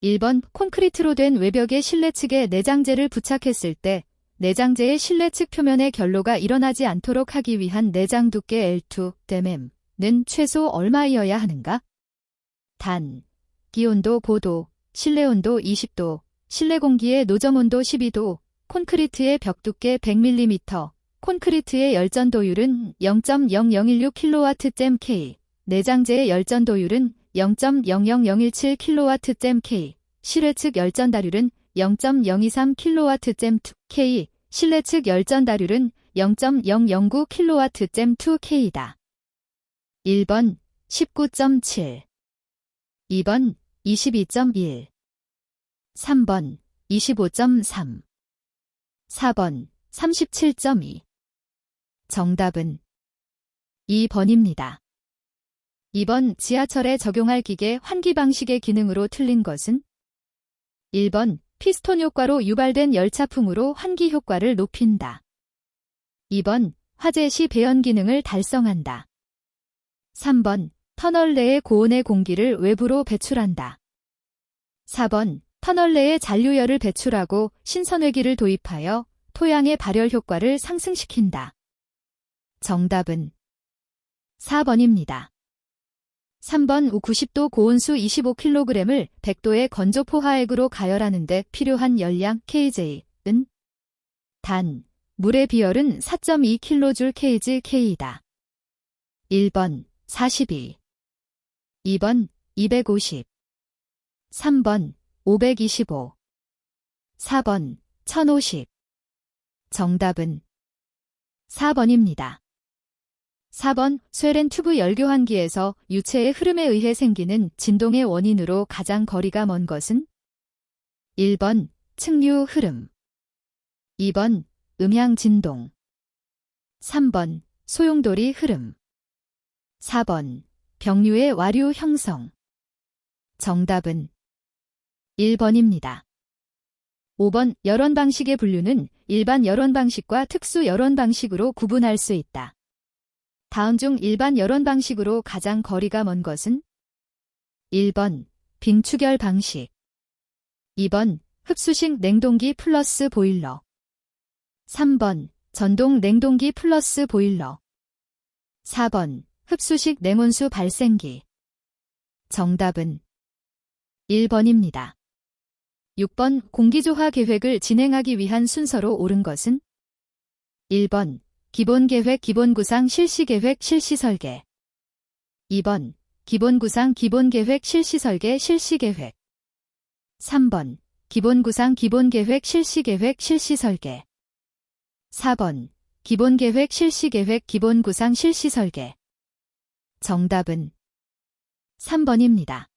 1번 콘크리트로 된 외벽의 실내 측에 내장재를 부착했을 때 내장재의 실내 측 표면에 결로가 일어나지 않도록 하기 위한 내장 두께 L2, 댐는 최소 얼마이어야 하는가? 단, 기온도 5도, 실내 온도 20도, 실내 공기의 노점 온도 12도, 콘크리트의 벽 두께 100mm, 콘크리트의 열전도율은 0.00160kW/K, 내장재의 열전도율은 0.00017kW/K, 실외 측 열전다률은 0.023kW/K, 실내 측 열전다률은 0.009kW/K이다. 1번 19.7, 2번 22.1, 3번 25.3, 4번 37.2. 정답은 2번입니다. 2번 지하철에 적용할 기계 환기 방식의 기능으로 틀린 것은 1번 피스톤 효과로 유발된 열차풍으로 환기 효과를 높인다. 2번 화재 시 배연 기능을 달성한다. 3번 터널 내의 고온의 공기를 외부로 배출한다. 4번 터널 내에 잔류열을 배출하고 신선외기를 도입하여 토양의 발열 효과를 상승시킨다. 정답은 4번입니다. 3번 U90도 고온수 25kg을 100도의 건조포화액으로 가열하는 데 필요한 열량 kJ은 단, 물의 비열은 4.2kJ/K이다. 1번 42, 2번 250, 3번 525, 4번 1050. 정답은 4번입니다. 4번 쇠렌 튜브 열교환기에서 유체의 흐름에 의해 생기는 진동의 원인으로 가장 거리가 먼 것은 1번 측류 흐름, 2번 음향 진동, 3번 소용돌이 흐름, 4번 병류의 와류 형성. 정답은 1번입니다. 5번 열원 방식의 분류는 일반 열원 방식과 특수 열원 방식으로 구분할 수 있다. 다음 중 일반 열원 방식으로 가장 거리가 먼 것은 1번 빙추결 방식, 2번 흡수식 냉동기 플러스 보일러, 3번 전동 냉동기 플러스 보일러, 4번 흡수식 냉온수 발생기. 정답은 1번입니다. 6번 공기조화 계획을 진행하기 위한 순서로 옳은 것은 1번 기본계획 기본구상 실시계획 실시설계, 2번 기본구상 기본계획 실시설계 실시계획, 3번 기본구상 기본계획 실시계획 실시설계, 4번 기본계획 실시계획 기본구상 실시설계. 정답은 3번입니다.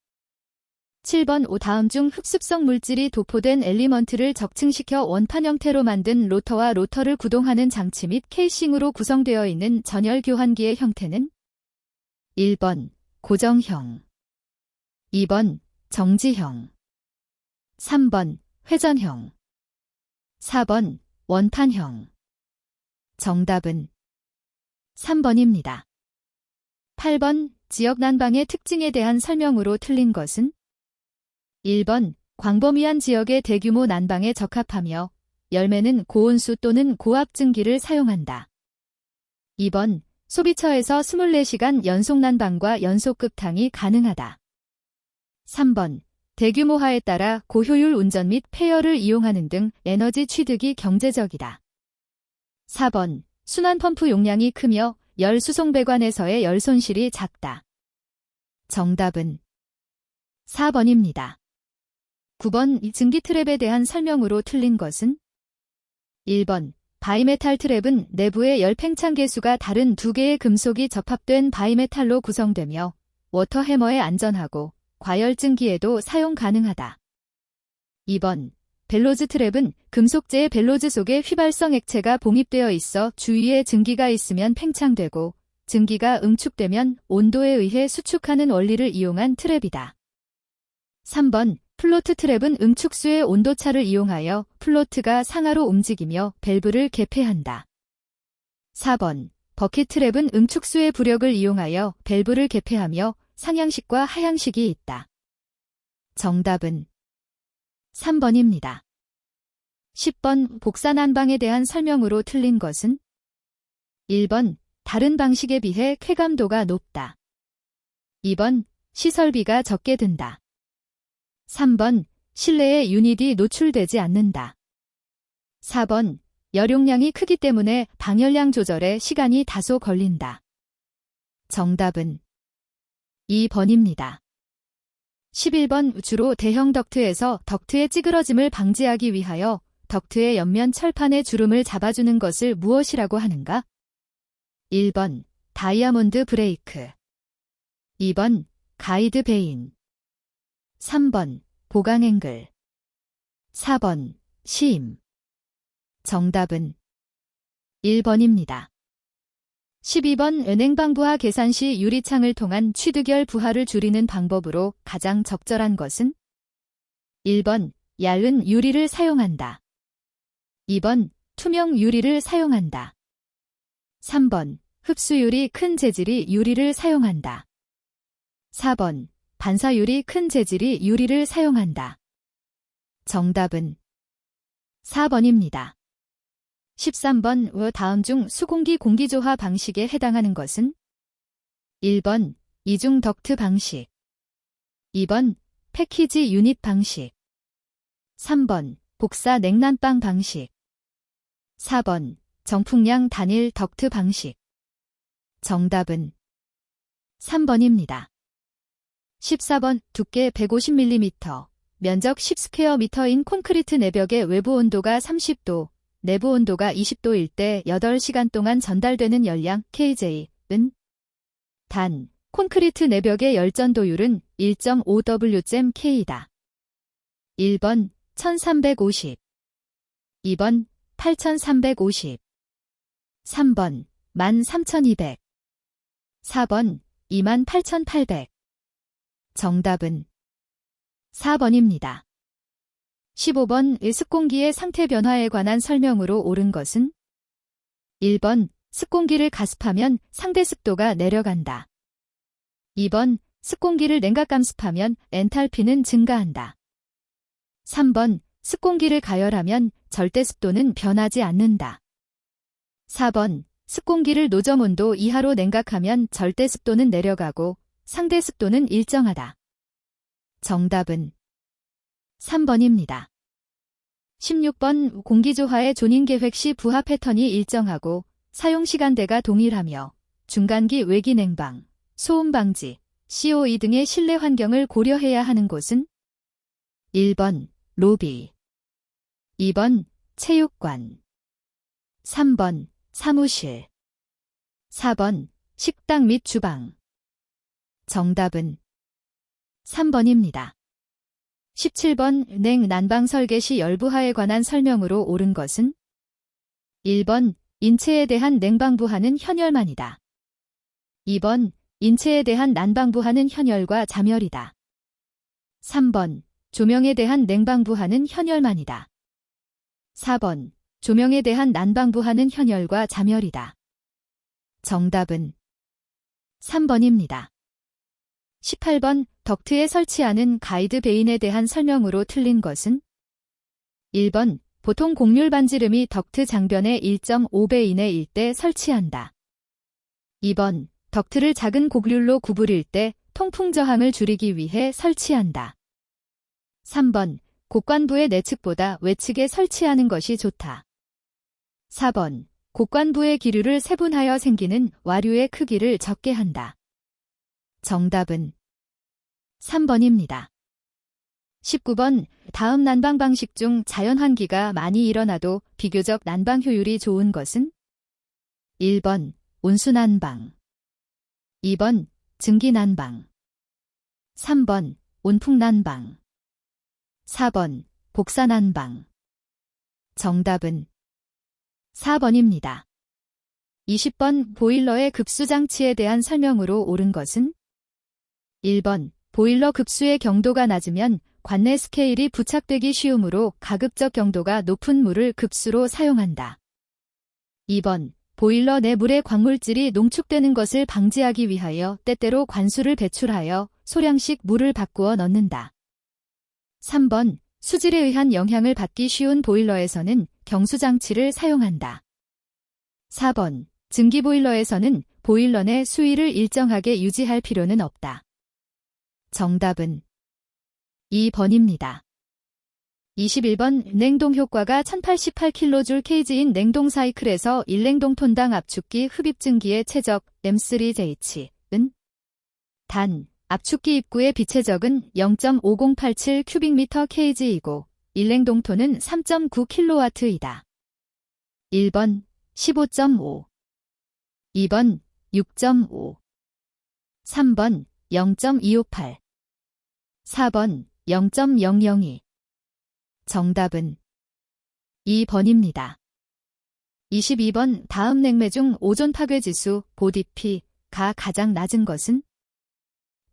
7번 다음 중 흡습성 물질이 도포된 엘리먼트를 적층시켜 원판 형태로 만든 로터와 로터를 구동하는 장치 및 케이싱으로 구성되어 있는 전열 교환기의 형태는 1번 고정형, 2번 정지형, 3번 회전형, 4번 원판형. 정답은 3번입니다. 8번 지역 난방의 특징에 대한 설명으로 틀린 것은 1번 광범위한 지역의 대규모 난방에 적합하며 열매는 고온수 또는 고압증기를 사용한다. 2번 소비처에서 24시간 연속 난방과 연속 급탕이 가능하다. 3번 대규모화에 따라 고효율 운전 및 폐열을 이용하는 등 에너지 취득이 경제적이다. 4번 순환 펌프 용량이 크며 열 수송 배관에서의 열 손실이 작다. 정답은 4번입니다. 9번 증기 트랩에 대한 설명으로 틀린 것은 1번 바이메탈 트랩은 내부의 열 팽창 계수가 다른 두 개의 금속이 접합된 바이메탈로 구성되며 워터 해머에 안전하고 과열 증기에도 사용 가능하다. 2번 벨로즈 트랩은 금속재의 벨로즈 속에 휘발성 액체가 봉입되어 있어 주위에 증기가 있으면 팽창되고 증기가 응축되면 온도에 의해 수축하는 원리를 이용한 트랩이다. 3번 플로트 트랩은 응축수의 온도차를 이용하여 플로트가 상하로 움직이며 밸브를 개폐한다. 4번 버킷 트랩은 응축수의 부력을 이용하여 밸브를 개폐하며 상향식과 하향식이 있다. 정답은 3번입니다. 10번 복사난방에 대한 설명으로 틀린 것은? 1번 다른 방식에 비해 쾌감도가 높다. 2번 시설비가 적게 든다. 3번 실내에 유닛이 노출되지 않는다. 4번 열용량이 크기 때문에 방열량 조절에 시간이 다소 걸린다. 정답은 2번입니다. 11번 주로 대형 덕트에서 덕트의 찌그러짐을 방지하기 위하여 덕트의 옆면 철판에 주름을 잡아주는 것을 무엇이라고 하는가? 1번 다이아몬드 브레이크, 2번 가이드 베인, 3번 보강 앵글, 4번 시임. 정답은 1번입니다. 12번 은행방 부하 계산 시 유리창을 통한 취득열 부하를 줄이는 방법으로 가장 적절한 것은? 1번 얇은 유리를 사용한다. 2번 투명 유리를 사용한다. 3번 흡수율이 큰 재질이 유리를 사용한다. 4번 반사율이 큰 재질이 유리를 사용한다. 정답은 4번입니다. 13번 다음 중 수공기 공기조화 방식에 해당하는 것은? 1번 이중 덕트 방식, 2번 패키지 유닛 방식, 3번 복사 냉난방 방식, 4번 정풍량 단일 덕트 방식. 정답은 3번입니다. 14번 두께 150mm, 면적 10스퀘어미터인 콘크리트 내벽의 외부 온도가 30도, 내부 온도가 20도일 때 8시간 동안 전달되는 열량 kJ은? 단, 콘크리트 내벽의 열전도율은 1.5W/K이다. 1번 1350, 2번 8350, 3번 13200, 4번 28800. 정답은 4번입니다. 15번 습공기의 상태 변화에 관한 설명으로 옳은 것은? 1번 습공기를 가습하면 상대 습도가 내려간다. 2번 습공기를 냉각 감습하면 엔탈피는 증가한다. 3번 습공기를 가열하면 절대 습도는 변하지 않는다. 4번 습공기를 노점 온도 이하로 냉각하면 절대 습도는 내려가고 상대 습도는 일정하다. 정답은 3번입니다. 16번 공기조화의 조닌 계획 시 부하 패턴이 일정하고 사용시간대가 동일하며 중간기 외기 냉방, 소음 방지, COE 등의 실내 환경을 고려해야 하는 곳은? 1번 로비, 2번 체육관, 3번 사무실, 4번 식당 및 주방. 정답은 3번입니다. 17번 냉난방 설계 시 열부하에 관한 설명으로 옳은 것은? 1번 인체에 대한 냉방부하는 현열만이다. 2번 인체에 대한 난방부하는 현열과 자멸이다. 3번 조명에 대한 냉방부하는 현열만이다. 4번 조명에 대한 난방부하는 현열과 자멸이다. 정답은 3번입니다. 18번 덕트에 설치하는 가이드 베인에 대한 설명으로 틀린 것은? 1번 보통 곡률 반지름이 덕트 장변의 1.5배 이내일 때 설치한다. 2번 덕트를 작은 곡률로 구부릴 때 통풍 저항을 줄이기 위해 설치한다. 3번 곡관부의 내측보다 외측에 설치하는 것이 좋다. 4번 곡관부의 기류를 세분하여 생기는 와류의 크기를 적게 한다. 정답은 3번입니다. 19번 다음 난방 방식 중 자연환기가 많이 일어나도 비교적 난방 효율이 좋은 것은? 1번 온수난방, 2번 증기난방, 3번 온풍난방, 4번 복사난방. 정답은 4번입니다. 20번 보일러의 급수장치에 대한 설명으로 옳은 것은? 1번 보일러 급수의 경도가 낮으면 관내 스케일이 부착되기 쉬우므로 가급적 경도가 높은 물을 급수로 사용한다. 2번 보일러 내 물의 광물질이 농축되는 것을 방지하기 위하여 때때로 관수를 배출하여 소량씩 물을 바꾸어 넣는다. 3번 수질에 의한 영향을 받기 쉬운 보일러에서는 경수장치를 사용한다. 4번. 증기보일러에서는 보일러 내 수위를 일정하게 유지할 필요는 없다. 정답은 2번입니다. 21번. 냉동 효과가 1088kJ/kg인 냉동 사이클에서 1냉동톤당 압축기 흡입증기의 최적 M3JH은 단, 압축기 입구의 비최적은 0.5087 kbm/kg이고 1냉동톤은 3.9kW이다. 1번 15.5, 2번 6.5, 3번 0.258, 4번 0.002. 정답은 2번입니다. 22번. 다음 냉매 중 오존 파괴지수 보DP가 가장 낮은 것은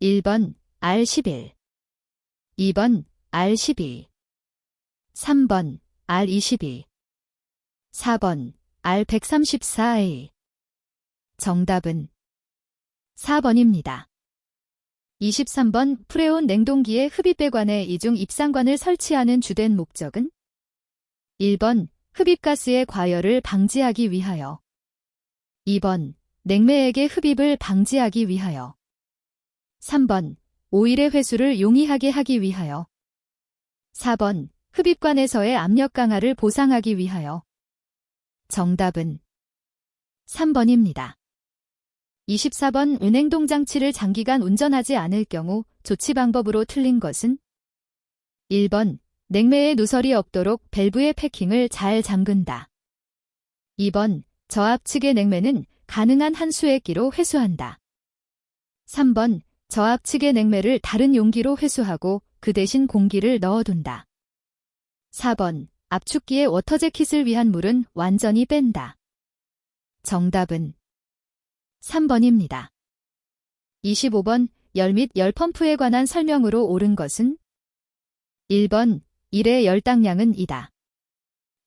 1번 R11, 2번 R12, 3번 R22, 4번 R134A. 정답은 4번입니다. 23번. 프레온 냉동기의 흡입배관에 이중 입상관을 설치하는 주된 목적은 1번. 흡입가스의 과열을 방지하기 위하여, 2번. 냉매액의 흡입을 방지하기 위하여, 3번. 오일의 회수를 용이하게 하기 위하여, 4번. 흡입관에서의 압력 강화를 보상하기 위하여. 정답은 3번입니다. 24번. 은행동 장치를 장기간 운전하지 않을 경우 조치 방법으로 틀린 것은 1번. 냉매에 누설이 없도록 밸브의 패킹을 잘 잠근다. 2번. 저압측의 냉매는 가능한 한 수액기로 회수한다. 3번. 저압측의 냉매를 다른 용기로 회수하고 그 대신 공기를 넣어둔다. 4번. 압축기의 워터재킷을 위한 물은 완전히 뺀다. 정답은 3번입니다. 25번. 열 및 열펌프에 관한 설명으로 옳은 것은 1번. 1의 열당량은 2다.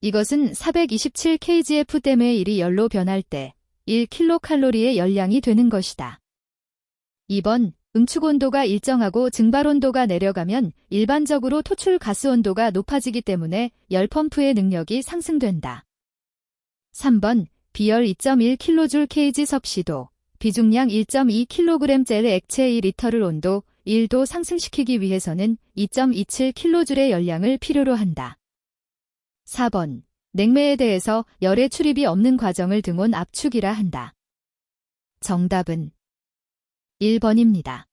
이것은 427kgf/의 1이 열로 변할 때 1kcal의 열량이 되는 것이다. 2번. 응축 온도가 일정하고 증발 온도가 내려가면 일반적으로 토출 가스 온도가 높아지기 때문에 열펌프의 능력이 상승된다. 3번. 비열 2.1kJ/kg 섭씨도, 비중량 1.2kg짜리 액체 2리터를 온도 1도 상승시키기 위해서는 2.27kJ의 열량을 필요로 한다. 4번. 냉매에 대해서 열의 출입이 없는 과정을 등온 압축이라 한다. 정답은 1번입니다.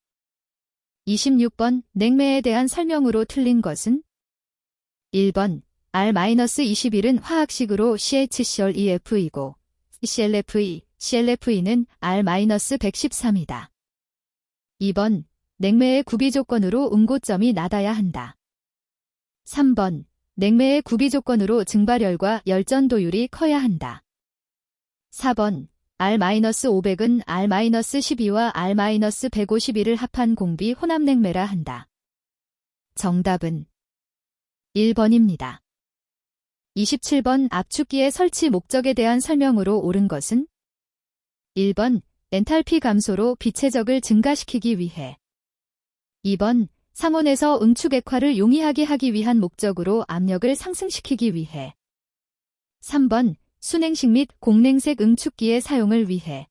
26번. 냉매에 대한 설명으로 틀린 것은 1번. R-21은 화학식으로 CH-ClEF이고 ClFe는 R-113이다. 2번. 냉매의 구비 조건으로 응고점이 낮아야 한다. 3번. 냉매의 구비 조건으로 증발열과 열전도율이 커야 한다. 4번. R-500은 R-12와 R-151을 합한 공비 혼합냉매라 한다. 정답은 1번입니다. 27번. 압축기의 설치 목적에 대한 설명으로 옳은 것은 1번. 엔탈피 감소로 비최적을 증가시키기 위해, 2번. 상온에서 응축액화를 용이하게 하기 위한 목적으로 압력을 상승시키기 위해, 3번. 순행식 및 공냉색 응축기의 사용을 위해,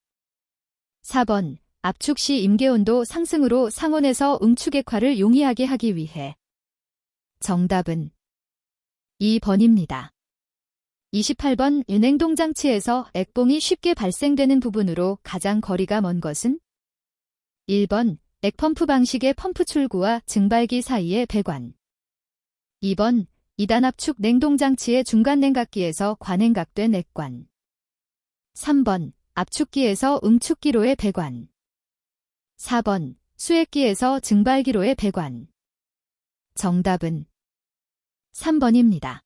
4번. 압축 시 임계온도 상승으로 상온에서 응축액화를 용이하게 하기 위해. 정답은 2번입니다. 28번. 은행동 장치에서 액봉이 쉽게 발생되는 부분으로 가장 거리가 먼 것은 1번. 액펌프 방식의 펌프 출구와 증발기 사이의 배관, 2번. 2단 압축 냉동 장치의 중간 냉각기에서 관행각된 액관, 3번. 압축기에서 응축기로의 배관, 4번. 수액기에서 증발기로의 배관. 정답은 3번입니다.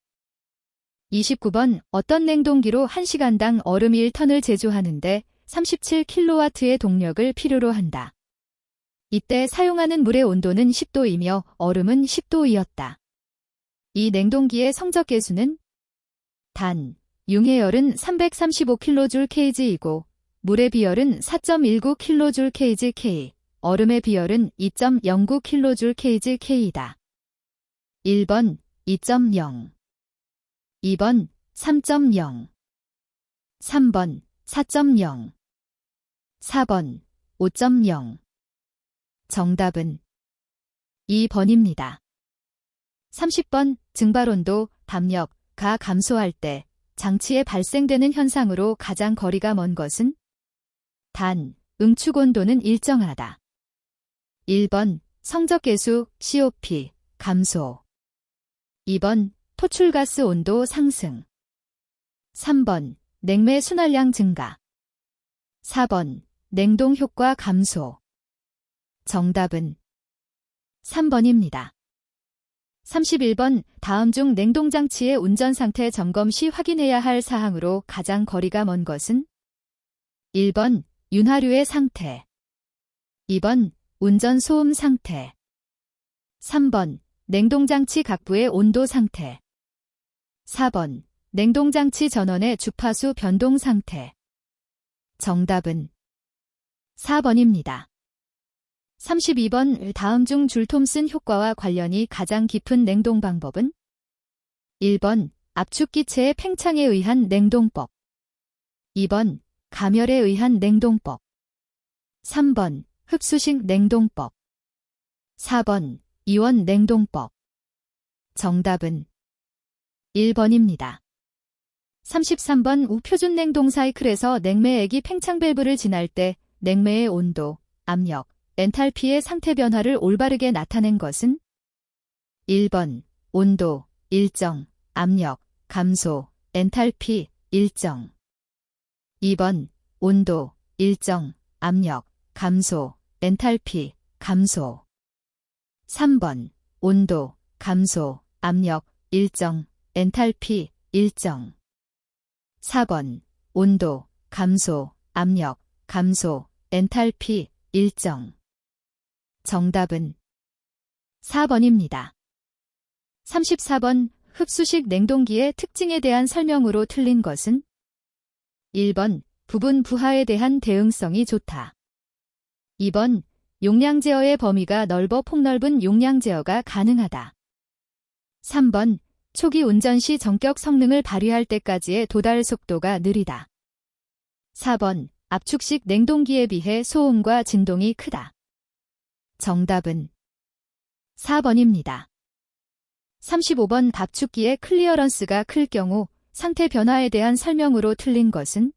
29번. 어떤 냉동기로 1시간당 얼음 1턴을 제조하는데 37kW의 동력을 필요로 한다. 이때 사용하는 물의 온도는 10도이며 얼음은 10도이었다. 이 냉동기의 성적 계수는 단, 융의 열은 335kJ/kg이고 물의 비열은 4.19kJ/kg, 얼음의 비열은 2.09kJ/kg이다. 1번. 2.0, 2번 3.0, 3번 4.0, 4번 5.0. 정답은 2번입니다. 30번 증발온도, 담력가 감소할 때 장치에 발생되는 현상으로 가장 거리가 먼 것은? 단, 응축온도는 일정하다. 1번 성적계수 COP 감소, 2번 토출가스 온도 상승, 3번 냉매 순환량 증가, 4번 냉동 효과 감소. 정답은 3번입니다. 31번 다음 중 냉동장치의 운전상태 점검 시 확인해야 할 사항으로 가장 거리가 먼 것은? 1번 윤활유의 상태, 2번 운전 소음 상태, 3번 냉동장치 각부의 온도 상태, 4번 냉동장치 전원의 주파수 변동 상태. 정답은 4번입니다. 32번 다음 중 줄 톰슨 효과와 관련이 가장 깊은 냉동 방법은? 1번 압축기체의 팽창에 의한 냉동법, 2번 가멸에 의한 냉동법, 3번 흡수식 냉동법, 4번 이원 냉동법. 정답은 1번입니다. 33번 우표준 냉동 사이클에서 냉매액이 팽창 밸브를 지날 때 냉매의 온도, 압력, 엔탈피의 상태 변화를 올바르게 나타낸 것은? 1번 온도 일정, 압력 감소, 엔탈피 일정, 2번 온도 일정, 압력 감소, 엔탈피 감소, 3번 온도 감소, 압력 일정, 엔탈피 일정, 4번 온도 감소, 압력 감소, 엔탈피 일정. 정답은 4번입니다. 34번 흡수식 냉동기의 특징에 대한 설명으로 틀린 것은? 1번 부분 부하에 대한 대응성이 좋다, 2번 용량 제어의 범위가 넓어 폭넓은 용량 제어가 가능하다, 3번 초기 운전 시 전격 성능을 발휘할 때까지의 도달 속도가 느리다, 4번 압축식 냉동기에 비해 소음과 진동이 크다. 정답은 4번입니다. 35번 압축기의 클리어런스가 클 경우 상태 변화에 대한 설명으로 틀린 것은?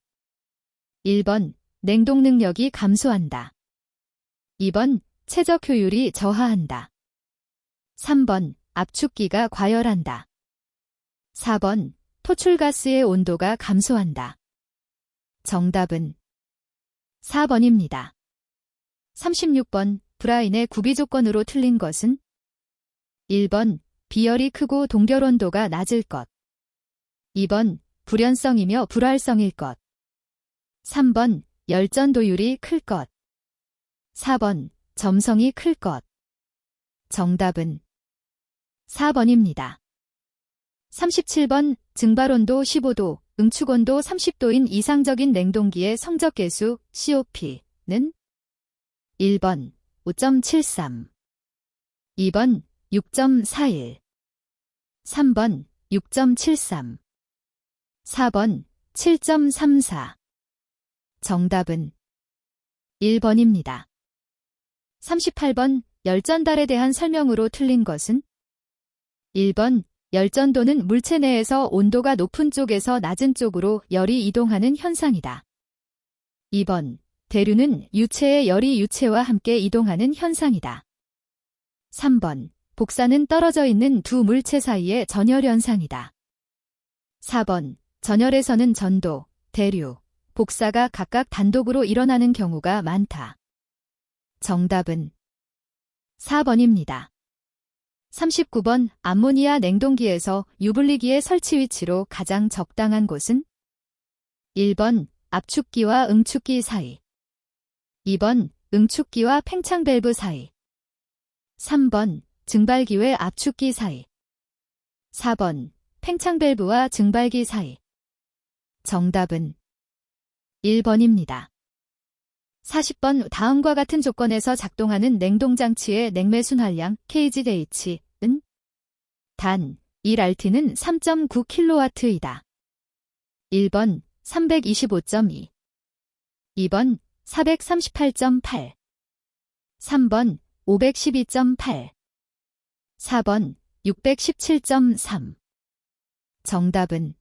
1번 냉동 능력이 감소한다, 2번 최적 효율이 저하한다, 3번 압축기가 과열한다, 4번 토출가스의 온도가 감소한다. 정답은 4번입니다. 36번 브라인의 구비 조건으로 틀린 것은? 1번 비열이 크고 동결 온도가 낮을 것, 2번 불연성이며 불활성일 것, 3번 열전도율이 클 것, 4번 점성이 클 것. 정답은 4번입니다. 37번 증발온도 15도, 응축온도 30도인 이상적인 냉동기의 성적계수 COP는? 1번 5.73, 2번 6.41, 3번 6.73, 4번 7.34. 정답은 1번입니다. 38번 열전달에 대한 설명으로 틀린 것은? 1번 열전도는 물체 내에서 온도가 높은 쪽에서 낮은 쪽으로 열이 이동하는 현상이다. 2번 대류는 유체의 열이 유체와 함께 이동하는 현상이다. 3번 복사는 떨어져 있는 두 물체 사이의 전열 현상이다. 4번 전열에서는 전도, 대류, 복사가 각각 단독으로 일어나는 경우가 많다. 정답은 4번입니다. 39번 암모니아 냉동기에서 유분리기의 설치 위치로 가장 적당한 곳은? 1번 압축기와 응축기 사이, 2번 응축기와 팽창 밸브 사이, 3번 증발기회 압축기 사이, 4번 팽창 밸브와 증발기 사이. 정답은 1번입니다. 40번 다음과 같은 조건에서 작동하는 냉동장치의 냉매 순환량 KGH는? 단 1RT는 3.9kW이다. 1번 325.2, 2번 438.8, 3번 512.8, 4번 617.3. 정답은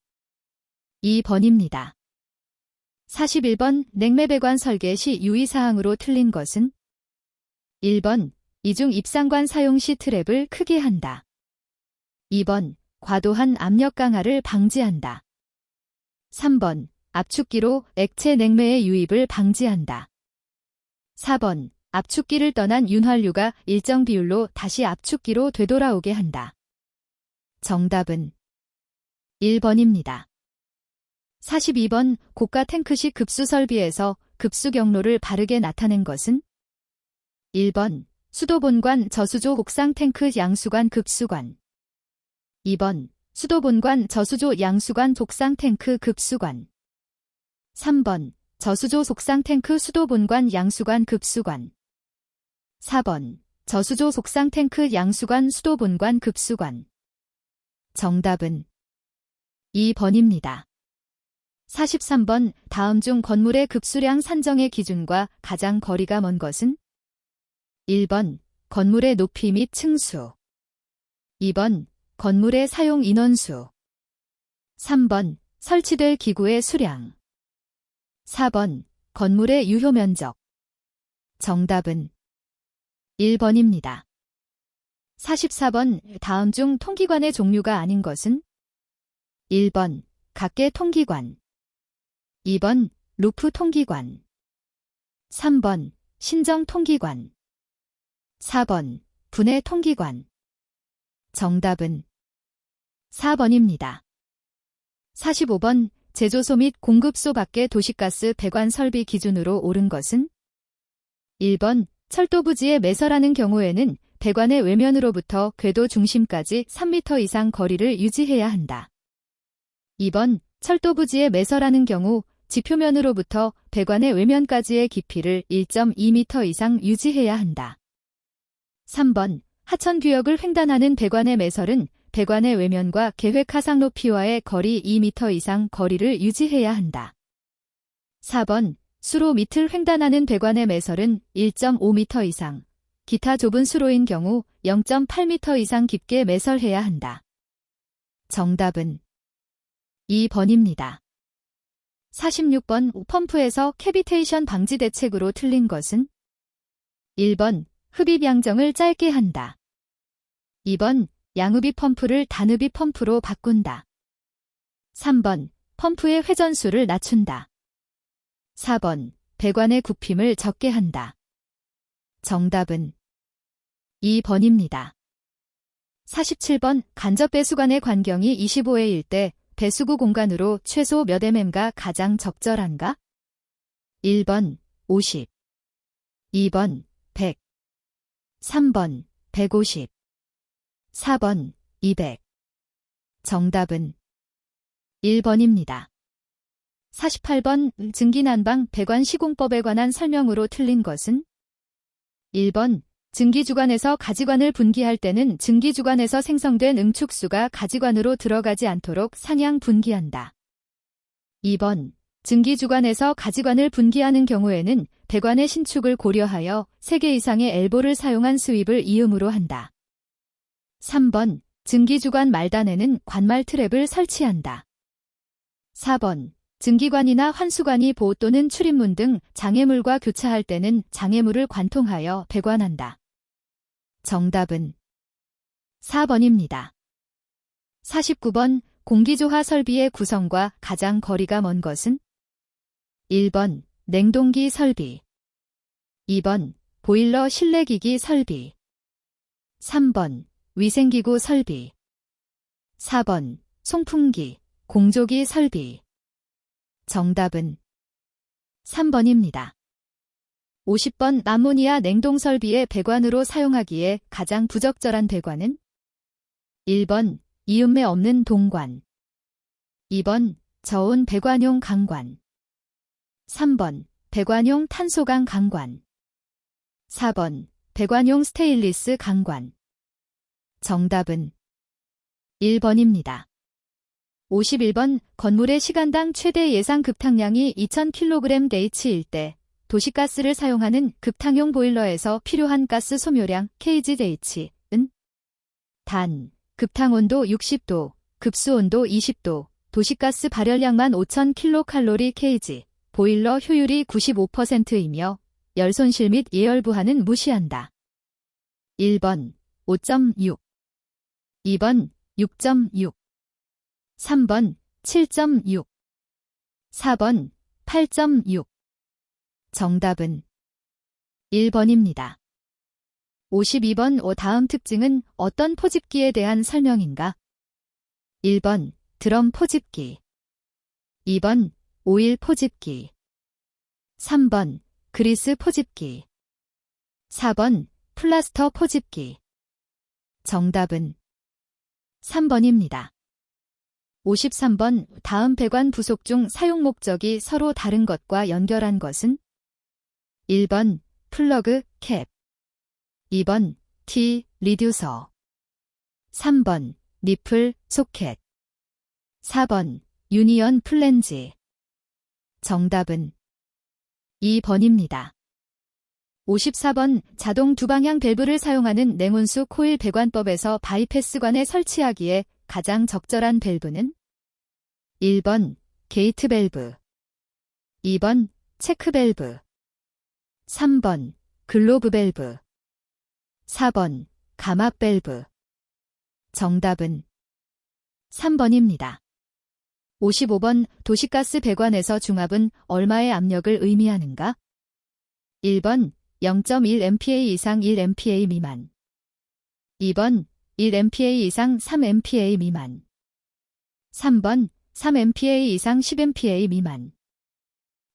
2번입니다. 41번 냉매 배관 설계 시 유의사항으로 틀린 것은 1번 이중 입상관 사용 시 트랩을 크게 한다. 2번 과도한 압력 강화를 방지한다. 3번 압축기로 액체 냉매의 유입을 방지한다. 4번 압축기를 떠난 윤활유가 일정 비율로 다시 압축기로 되돌아오게 한다. 정답은 1번입니다. 42번 고가 탱크식 급수 설비에서 급수 경로를 바르게 나타낸 것은 1번 수도본관 저수조 옥상 탱크 양수관 급수관, 2번 수도본관 저수조 양수관 독상 탱크 급수관, 3번 저수조 속상 탱크 수도본관 양수관 급수관, 4번 저수조 속상 탱크 양수관 수도본관 급수관. 정답은 2번입니다. 43번 다음 중 건물의 급수량 산정의 기준과 가장 거리가 먼 것은 1번 건물의 높이 및 층수, 2번 건물의 사용 인원수, 3번 설치될 기구의 수량, 4번 건물의 유효 면적. 정답은 1번입니다. 44번 다음 중 통기관의 종류가 아닌 것은 1번 각계 통기관, 2번 루프 통기관, 3번 신정 통기관, 4번 분해 통기관. 정답은 4번입니다. 45번 제조소 및 공급소 밖의 도시가스 배관 설비 기준으로 옳은 것은 1번 철도 부지에 매설하는 경우에는 배관의 외면으로부터 궤도 중심까지 3m 이상 거리를 유지해야 한다. 2번 철도 부지에 매설하는 경우 지표면으로부터 배관의 외면까지의 깊이를 1.2m 이상 유지해야 한다. 3번 하천구역을 횡단하는 배관의 매설은 배관의 외면과 계획 하상 높이와의 거리 2m 이상 거리를 유지해야 한다. 4번 수로 밑을 횡단하는 배관의 매설은 1.5m 이상, 기타 좁은 수로인 경우 0.8m 이상 깊게 매설해야 한다. 정답은 2번입니다. 46번 펌프에서 캐비테이션 방지 대책으로 틀린 것은 1번 흡입 양정을 짧게 한다. 2번 양흡입 펌프를 단흡입 펌프로 바꾼다. 3번 펌프의 회전수를 낮춘다. 4번 배관의 굽힘을 적게 한다. 정답은 2번입니다. 47번 간접 배수관의 관경이 25회일 때 배수구 공간으로 최소 몇 mm가 가장 적절한가? 1번 50, 2번 100, 3번 150, 4번 200. 정답은 1번입니다. 48번 증기난방 배관 시공법에 관한 설명으로 틀린 것은 1번 증기주관에서 가지관을 분기할 때는 증기주관에서 생성된 응축수가 가지관으로 들어가지 않도록 상향 분기한다. 2번 증기주관에서 가지관을 분기하는 경우에는 배관의 신축을 고려하여 3개 이상의 엘보를 사용한 스윕을 이음으로 한다. 3번 증기주관 말단에는 관말 트랩을 설치한다. 4번 증기관이나 환수관이 보호 또는 출입문 등 장애물과 교차할 때는 장애물을 관통하여 배관한다. 정답은 4번입니다. 49번 공기조화 설비의 구성과 가장 거리가 먼 것은 1번 냉동기 설비, 2번 보일러 실내기기 설비, 3번 위생기구 설비, 4번 송풍기, 공조기 설비. 정답은 3번입니다. 50번 암모니아 냉동 설비의 배관으로 사용하기에 가장 부적절한 배관은 1번 이음매 없는 동관, 2번 저온 배관용 강관, 3번 배관용 탄소강 강관, 4번 배관용 스테인리스 강관. 정답은 1번입니다. 51번 건물의 시간당 최대 예상 급탕량이 2000kg 대이치일 때 도시가스를 사용하는 급탕용 보일러에서 필요한 가스 소묘량 kg대이치은 단, 급탕온도 60도, 급수온도 20도, 도시가스 발열량만 5000kcal kg, 보일러 효율이 95%이며 열손실 및 예열부하는 무시한다. 1번 5.6 2번 6.6 3번 7.6 4번 8.6 정답은 1번입니다. 52번 다음 특징은 어떤 포집기에 대한 설명인가? 1번 드럼 포집기 2번 오일 포집기 3번 그리스 포집기 4번 플라스터 포집기 정답은 3번입니다. 53번 다음 배관 부속 중 사용 목적이 서로 다른 것과 연결한 것은 1번 플러그 캡 2번 T 리듀서 3번 니플 소켓 4번 유니언 플랜지 정답은 2번입니다. 54번 자동 두방향 밸브를 사용하는 냉온수 코일 배관법에서 바이패스관에 설치하기에 가장 적절한 밸브는 1번 게이트 밸브 2번 체크 밸브 3번 글로브 밸브 4번 감압 밸브 정답은 3번입니다. 55번 도시가스 배관에서 중압은 얼마의 압력을 의미하는가? 1번 0.1MPa 이상 1MPa 미만 2번 1MPa 이상 3MPa 미만 3번 3MPa 이상 10MPa 미만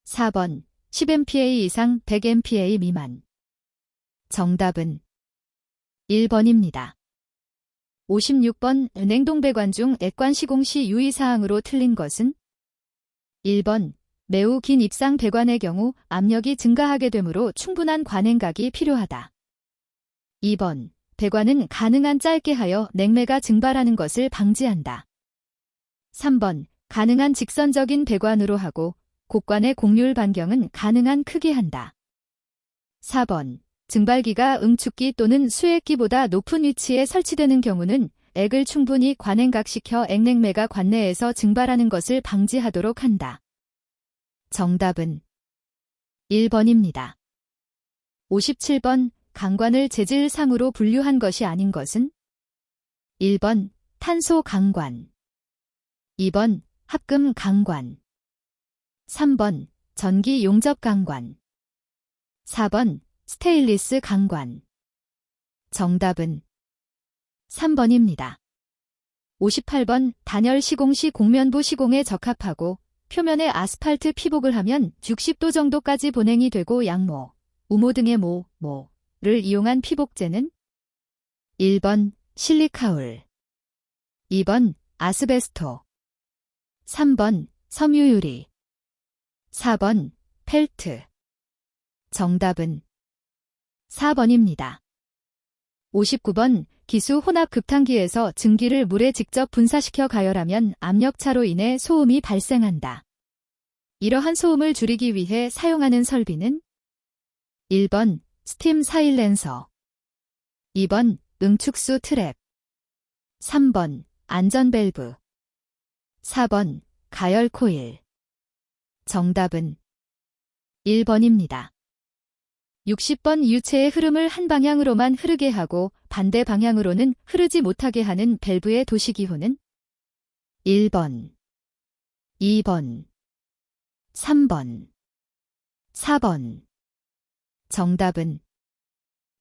4번 10MPa 이상 100MPa 미만 정답은 1번입니다. 56번 냉동배관 중 액관 시공 시 유의사항으로 틀린 것은 1번 매우 긴 입상 배관의 경우 압력이 증가하게 되므로 충분한 관행각이 필요하다. 2번 배관은 가능한 짧게 하여 냉매가 증발하는 것을 방지한다. 3번 가능한 직선적인 배관으로 하고 곡관의 곡률 반경은 가능한 크게 한다. 4번 증발기가 응축기 또는 수액기보다 높은 위치에 설치되는 경우는 액을 충분히 관행각시켜 액냉매가 관내에서 증발하는 것을 방지하도록 한다. 정답은 1번입니다. 57번 강관을 재질상으로 분류한 것이 아닌 것은 1번 탄소 강관 2번 합금 강관 3번 전기 용접 강관 4번 스테인리스 강관 정답은 3번입니다. 58번 단열 시공 시 곡면부 시공에 적합하고 표면에 아스팔트 피복을 하면 60도 정도까지 보냉이 되고 양모, 우모 등의 모를 이용한 피복제는 1번 실리카울 2번 아스베스토 3번 섬유유리 4번 펠트 정답은 4번입니다. 59번 기수 혼합 급탕기에서 증기를 물에 직접 분사시켜 가열하면 압력차로 인해 소음이 발생한다. 이러한 소음을 줄이기 위해 사용하는 설비는 1번 스팀 사일렌서 2번 응축수 트랩 3번 안전밸브 4번 가열 코일 정답은 1번입니다. 60번 유체의 흐름을 한 방향으로만 흐르게 하고 반대 방향으로는 흐르지 못하게 하는 밸브의 도시기호는 1번, 2번, 3번, 4번. 정답은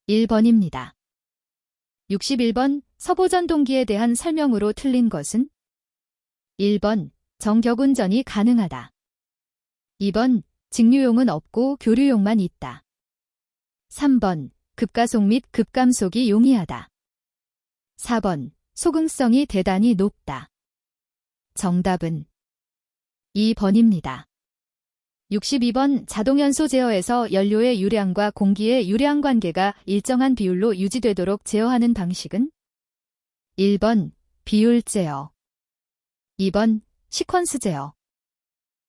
1번입니다. 61번 서보전동기에 대한 설명으로 틀린 것은 1번 정격운전이 가능하다. 2번 직류용은 없고 교류용만 있다. 3번 급가속 및 급감속이 용이하다. 4번 소긍성이 대단히 높다. 정답은 2번입니다. 62번 자동연소 제어에서 연료의 유량과 공기의 유량 관계가 일정한 비율로 유지되도록 제어하는 방식은 1번 비율 제어. 2번 시퀀스 제어.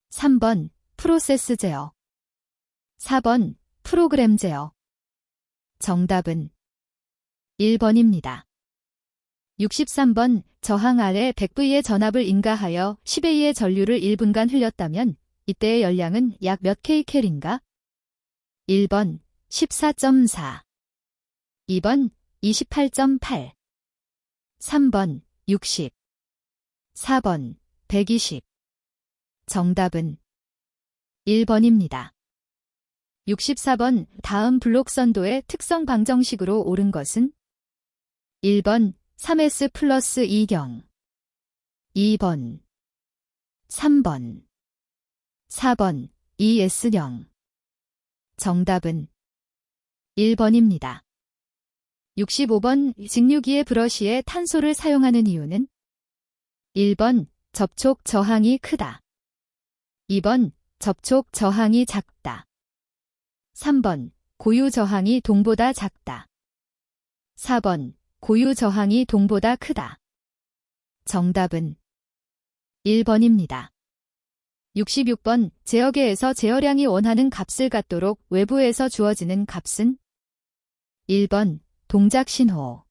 3번 프로세스 제어. 4번 프로그램 제어. 정답은 1번입니다. 63번 저항 아래 100V의 전압을 인가하여 10A의 전류를 1분간 흘렸다면 이때의 열량은 약 몇 kCal인가? 1번 14.4, 2번 28.8, 3번 60, 4번 120. 정답은 1번입니다. 64번 다음 블록 선도의 특성 방정식으로 옳은 것은? 1번 3S 플러스 2경, 2번, 3번, 4번 2S0. 정답은 1번입니다. 65번 직류기의 브러쉬에 탄소를 사용하는 이유는? 1번 접촉 저항이 크다. 2번 접촉 저항이 작다. 3번 고유 저항이 동보다 작다. 4번 고유 저항이 동보다 크다. 정답은 1번입니다. 66번 제어계에서 제어량이 원하는 값을 갖도록 외부에서 주어지는 값은? 1번 동작 신호,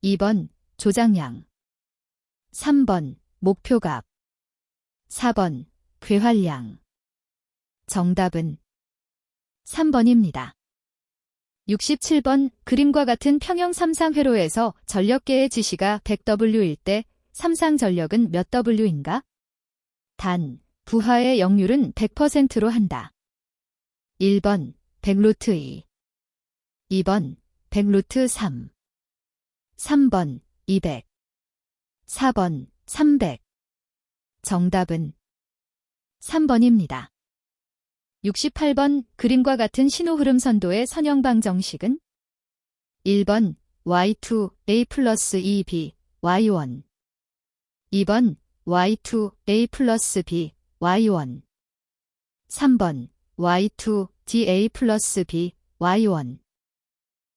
2번 조작량, 3번 목표값, 4번 괴활량. 정답은 3번입니다. 67번 그림과 같은 평형 삼상회로에서 전력계의 지시가 100W일 때 삼상전력은 몇 W인가? 단, 부하의 역률은 100%로 한다. 1번 100루트2, 2번 100루트3, 3번 200, 4번 300. 정답은 3번입니다. 68번 그림과 같은 신호흐름 선도의 선형방 정식은? 1번 Y2A 플러스 2B Y1, 2번 Y2A 플러스 B Y1, 3번 Y2DA 플러스 B Y1,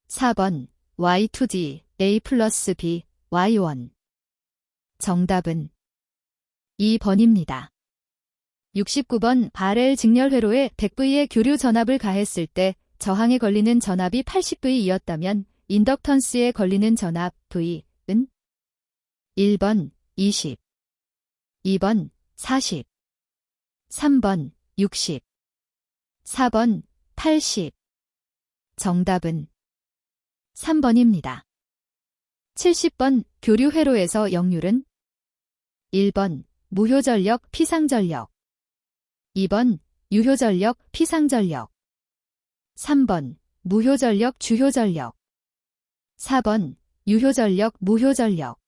4번 Y2DA 플러스 B Y1. 정답은 2번입니다. 69번 바렐 직렬회로에 100V의 교류 전압을 가했을 때 저항에 걸리는 전압이 80V이었다면 인덕턴스에 걸리는 전압 V은? 1번 20, 2번 40, 3번 60, 4번 80. 정답은 3번입니다. 70번 교류 회로에서 역률은? 1번 무효전력 피상전력, 2번 유효전력 피상전력, 3번 무효전력 주효전력, 4번 유효전력 무효전력.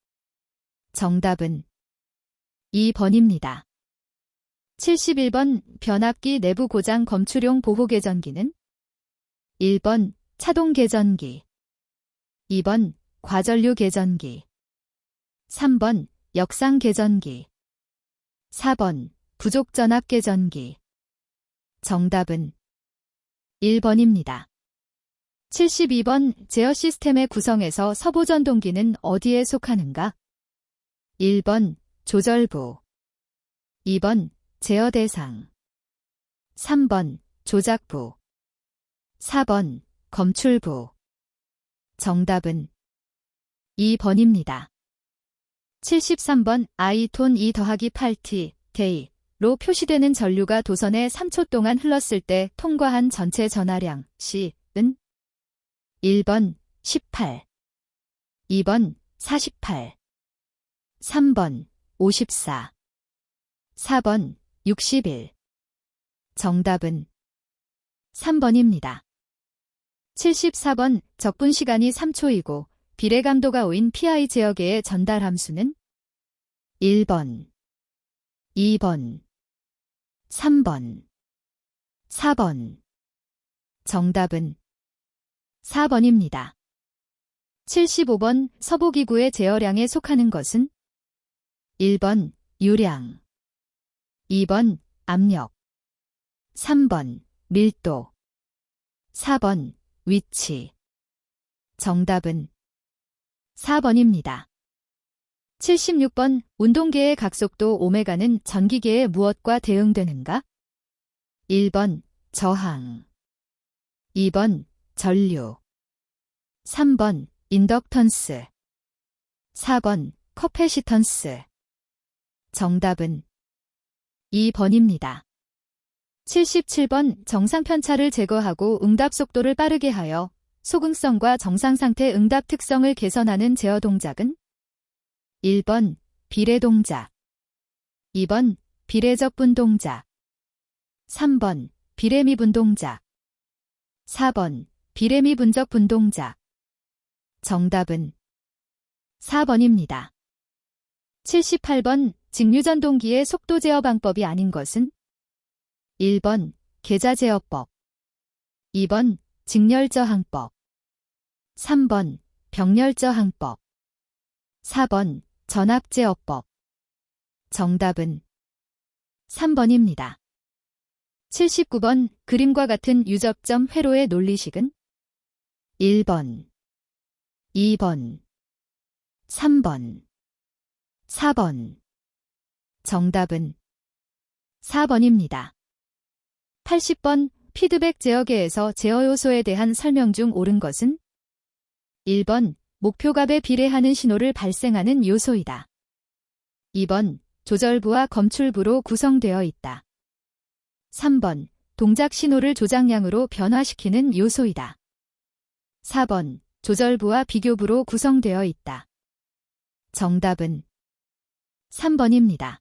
정답은 2번입니다. 71번 변압기 내부 고장 검출용 보호개전기는? 1번 차동개전기, 2번 과전류개전기, 3번 역상개전기, 4번 부족전압개전기. 정답은 1번입니다. 72번 제어 시스템의 구성에서 서보전동기는 어디에 속하는가? 1번 조절부, 2번 제어 대상, 3번 조작부, 4번 검출부. 정답은 2번입니다. 73번 I톤 2 더하기 8T, K로 표시되는 전류가 도선에 3초 동안 흘렀을 때 통과한 전체 전하량, C은? 1번 18, 2번 48, 3번 54, 4번 61. 정답은 3번입니다. 74번 적분 시간이 3초이고 비례 강도가 5인 PI 제어계의 전달 함수는? 1번, 2번, 3번, 4번. 정답은 4번입니다. 75번 서보기구의 제어량에 속하는 것은? 1번 유량, 2번 압력, 3번 밀도, 4번 위치. 정답은 4번입니다. 76번 운동계의 각속도 오메가는 전기계의 무엇과 대응되는가? 1번 저항, 2번 전류, 3번 인덕턴스, 4번 커패시턴스. 정답은 2번입니다. 77번 정상편차를 제거하고 응답 속도를 빠르게 하여 소극성과 정상상태 응답 특성을 개선하는 제어 동작은? 1번 비례동작, 2번 비례적분 동작, 3번 비례미분 동작, 4번 비례미분적 분동작. 정답은 4번입니다. 78번 직류전동기의 속도 제어 방법이 아닌 것은? 1번 계좌제어법, 2번 직렬저항법, 3번 병렬저항법, 4번 전압제어법. 정답은 3번입니다. 79번 그림과 같은 유적점 회로의 논리식은? 1번, 2번, 3번, 4번. 정답은 4번입니다. 80번 피드백 제어계에서 제어 요소에 대한 설명 중 옳은 것은? 1번 목표값에 비례하는 신호를 발생하는 요소이다. 2번 조절부와 검출부로 구성되어 있다. 3번 동작 신호를 조작량으로 변화시키는 요소이다. 4번 조절부와 비교부로 구성되어 있다. 정답은 3번입니다.